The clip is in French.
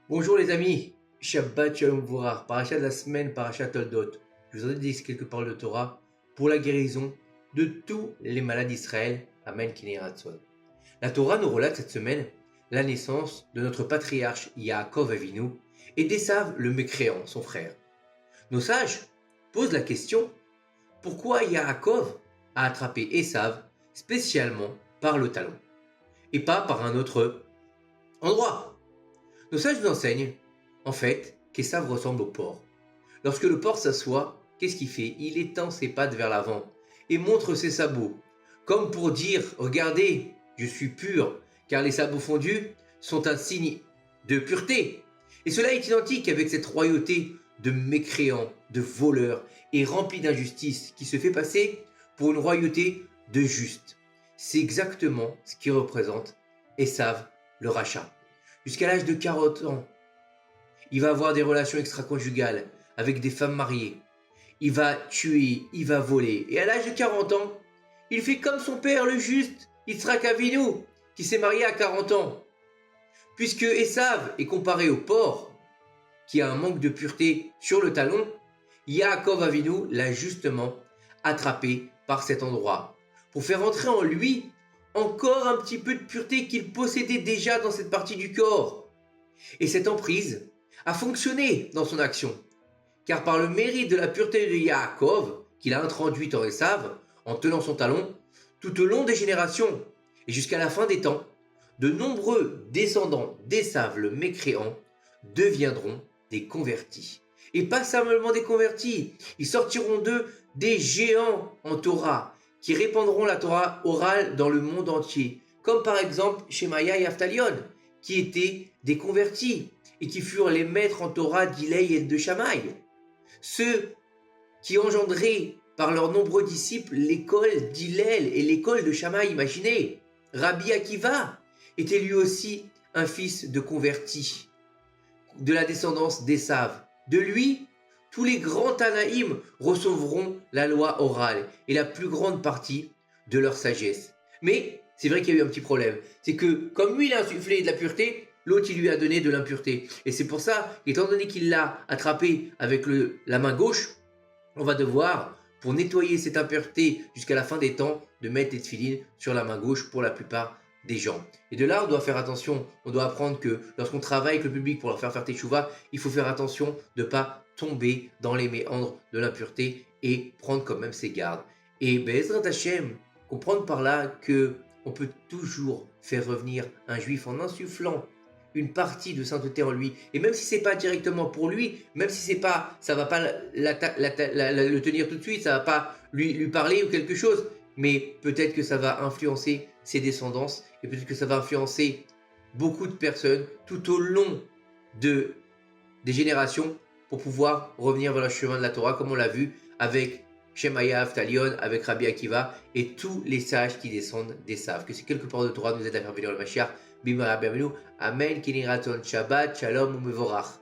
Bonjour les amis, Shabbat Shalom Vorach, paracha de la semaine, paracha Toldot. Je vous ai dit quelques paroles de Torah pour la guérison de tous les malades d'Israël. Amen, Kinei Ratzon. La Torah nous relate cette semaine la naissance de notre patriarche Yaakov Avinu et d'Esav le mécréant, son frère. Nos sages posent la question, pourquoi Yaakov a attrapé Esav spécialement par le talon et pas par un autre endroit? Nos sages nous enseignent, en fait, qu'Esav ressemble au porc. Lorsque le porc s'assoit, qu'est-ce qu'il fait? Il étend ses pattes vers l'avant et montre ses sabots, comme pour dire, regardez, je suis pur, car les sabots fondus sont un signe de pureté. Et cela est identique avec cette royauté de mécréants, de voleurs et remplie d'injustice qui se fait passer pour une royauté de justes. C'est exactement ce qui représente Esav le rachat. Jusqu'à l'âge de 40 ans, il va avoir des relations extra-conjugales avec des femmes mariées. Il va tuer, il va voler. Et à l'âge de 40 ans, il fait comme son père le juste, Yitzhak Avinu, qui s'est marié à 40 ans. Puisque Esav est comparé au porc, qui a un manque de pureté sur le talon, Yaakov Avinu l'a justement attrapé par cet endroit, pour faire entrer en lui encore un petit peu de pureté qu'il possédait déjà dans cette partie du corps. Et cette emprise a fonctionné dans son action, car par le mérite de la pureté de Yaakov, qu'il a introduite en Esav, en tenant son talon, tout au long des générations, et jusqu'à la fin des temps, de nombreux descendants d'Esav le mécréant deviendront des convertis. Et pas simplement des convertis, ils sortiront d'eux des géants en Torah, qui répandront la Torah orale dans le monde entier, comme par exemple Shemaya et Avtalion, qui étaient des convertis et qui furent les maîtres en Torah d'Hillel et de Shammai. Ceux qui engendraient par leurs nombreux disciples l'école d'Hillel et l'école de Shammai, imaginez. Rabbi Akiva était lui aussi un fils de converti, de la descendance d'Esav. De lui, tous les grands Tanaïm recevront la loi orale et la plus grande partie de leur sagesse. Mais c'est vrai qu'il y a eu un petit problème. C'est que comme lui il a insufflé de la pureté, l'autre il lui a donné de l'impureté. Et c'est pour ça, étant donné qu'il l'a attrapé avec la main gauche, on va devoir, pour nettoyer cette impureté jusqu'à la fin des temps, de mettre des tefilines sur la main gauche pour la plupart des gens. Et de là, on doit faire attention. On doit apprendre que lorsqu'on travaille avec le public pour leur faire teshuva, il faut faire attention de ne pas tomber dans les méandres de l'impureté et prendre quand même ses gardes. Et Be'ezrat Hashem, comprendre par là que on peut toujours faire revenir un juif en insufflant une partie de sainteté en lui, et même si c'est pas directement pour lui, même si c'est pas, ça va pas le tenir tout de suite, ça va pas lui parler ou quelque chose, mais peut-être que ça va influencer ses descendants, et peut-être que ça va influencer beaucoup de personnes tout au long des générations pour pouvoir revenir vers le chemin de la Torah, comme on l'a vu avec Shemaya, Avtalion, avec Rabbi Akiva et tous les sages qui descendent d'Esav. Que ces quelques paroles de Torah nous aident à faire venir le Mashiach. Bimara bienvenue. Amen. Kinei Ratzon. Shabbat, Shalom, Umevorach.